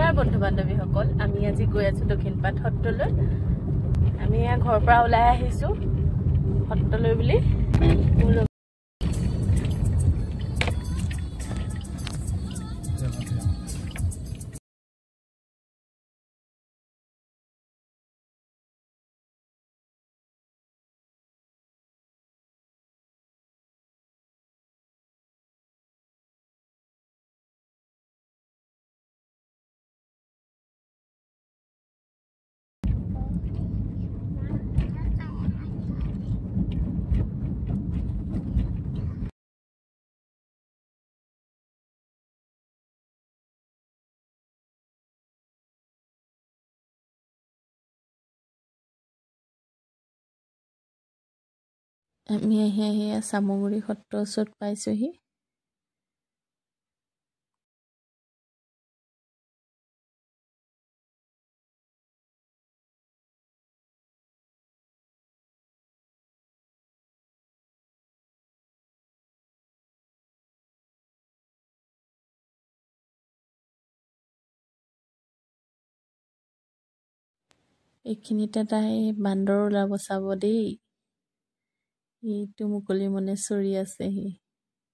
নমস্কাৰ বন্ধু বান্ধৱীসকল, আমি আজি গৈ আছো দক্ষিণপাট সত্ৰলৈ। আমি ঘৰৰ পৰা ওলাই আহিছো সত্ৰলৈ বুলি। আমি আহি চামগুৰি সত্ৰৰ ওচৰত পাইছোহি। এইখিনিতে তাই বান্দৰ ওলাব চাব দেই। এইটো মুকলি মনে চৰি আছেহি,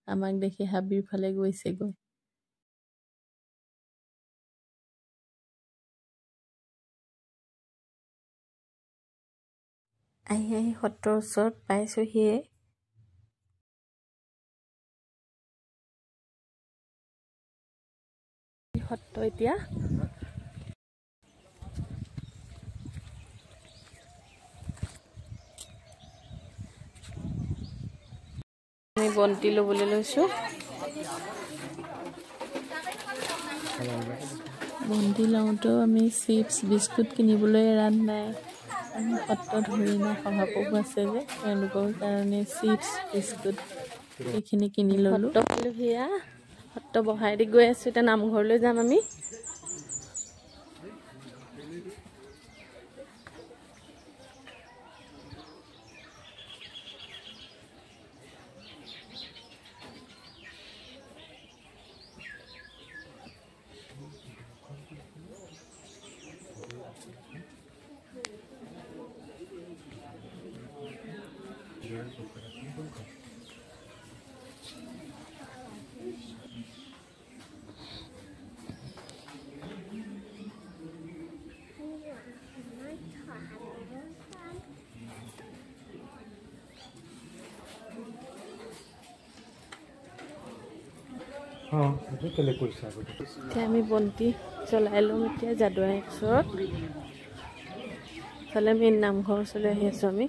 আমাক দেখি হাবিৰ ফালে গৈছেগৈ। আহি সত্ৰৰ ওচৰত পাইছোহিয়ে। সত্ৰ এতিয়া আমি বন্তি ল'বলৈ লৈছোঁ। বন্তি লওঁতেও আমি চিপছ বিস্কুট কিনিবলৈ এৰাত নাই। সত্ৰত হৰিণা শহাপহু আছে যে, তেওঁলোকৰ কাৰণে চিপছ বিস্কুট এইখিনি কিনি ল'লোঁ। সেয়া সত্ৰ বহাই দি গৈ আছোঁ। এতিয়া নামঘৰলৈ যাম আমি। এতিয়া আমি বন্তি জ্বলাই ল'ম। এতিয়া যাদুৱাই ওচৰত ইফালে মেইন নামঘৰ ওচৰলৈ আহি আছোঁ আমি।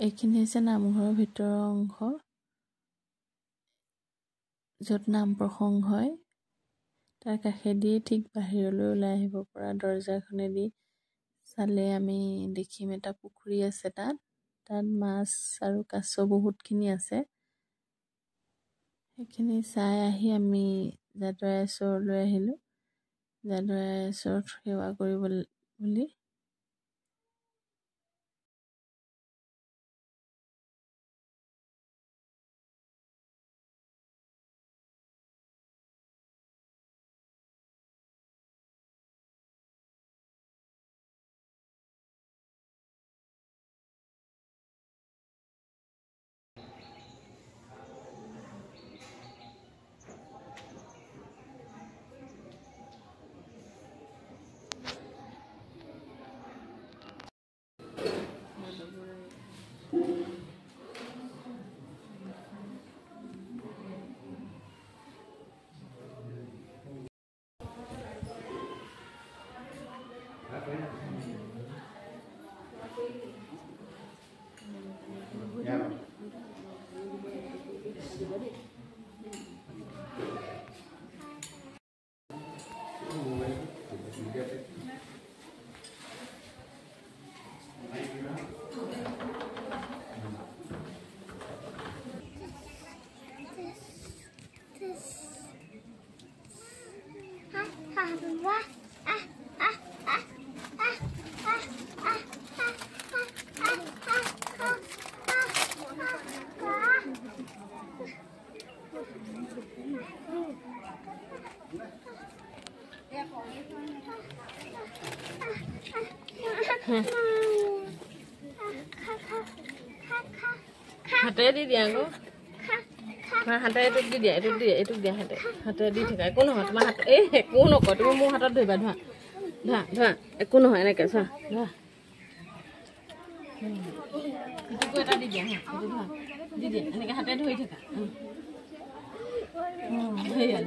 এইখিনি হৈছে নামঘৰৰ ভিতৰৰ অংশ, য'ত নাম প্ৰসংগ হয়। তাৰ কাষেদিয়ে ঠিক বাহিৰলৈ ওলাই আহিব পৰা দৰজাখনেদি চালে আমি দেখিম এটা পুখুৰী আছে। তাত মাছ আৰু কাছ বহুতখিনি আছে। সেইখিনি চাই আহি আমি যাদুৱাই ওচৰলৈ আহিলোঁ, যাদুৱাই ওচৰত সেৱা কৰিব বুলি। হাতে দি দিয়া আকৌ হাতে এইটোক দি দিয়া এইটোক দিয়া হাতে দি থাকা একো নহয় তোমাৰ হাত এই একো নকয় তুমি মোৰ হাতত ধৰিবা ধোৱা ধোৱা ধোৱা একো নহয় এনেকৈ চোৱা ধোৱা ইটোকো এটা দি দিয়া হা এইটো ধোৱা দি দিয়া এনেকৈ হাতে ধৰি থাকা সেয়া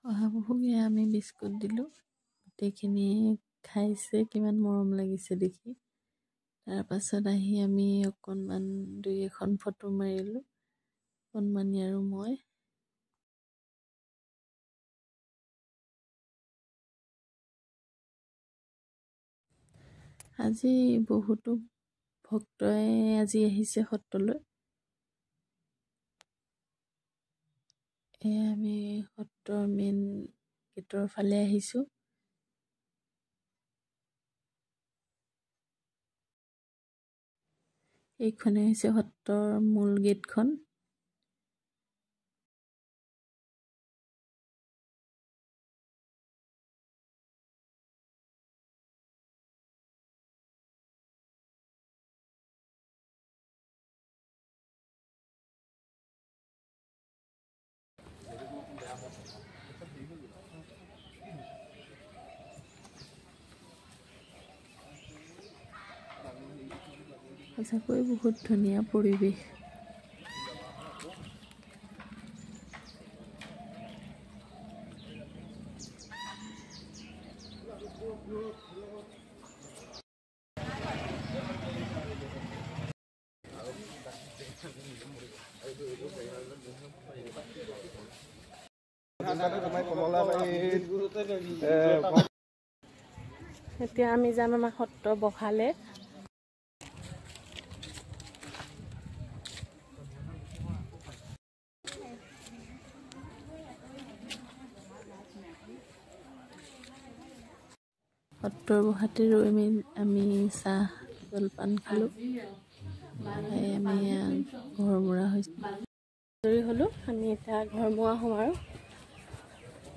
শহাপহুকে আমি বিস্কুট দিলোঁ গোটেইখিনি খাইছে কিমান মৰম লাগিছে দেখি তাৰপাছত আহি আমি অকণমান 2-এখন ফটো মাৰিলোঁ কণমানি আৰু মই আজি বহুতো ভক্তই আজি আহিছে সত্ৰলৈ আমি সত্ৰৰ মেইন গেটৰ ফালে আহিছোঁ এইখনে হৈছে সত্ৰৰ মূল গেটখন সঁচাকৈ বহুত ধুনীয়া পৰিৱেশ এতিয়া আমি যাম আমাৰ সত্ৰ বখালে সত্ৰৰ বহাতে ৰৈ আমি চাহ জলপান খালোঁ আমি ঘৰমুৱা হৈছোঁ আজৰি হ'লোঁ আমি এতিয়া ঘৰমুৱা হ'ম আৰু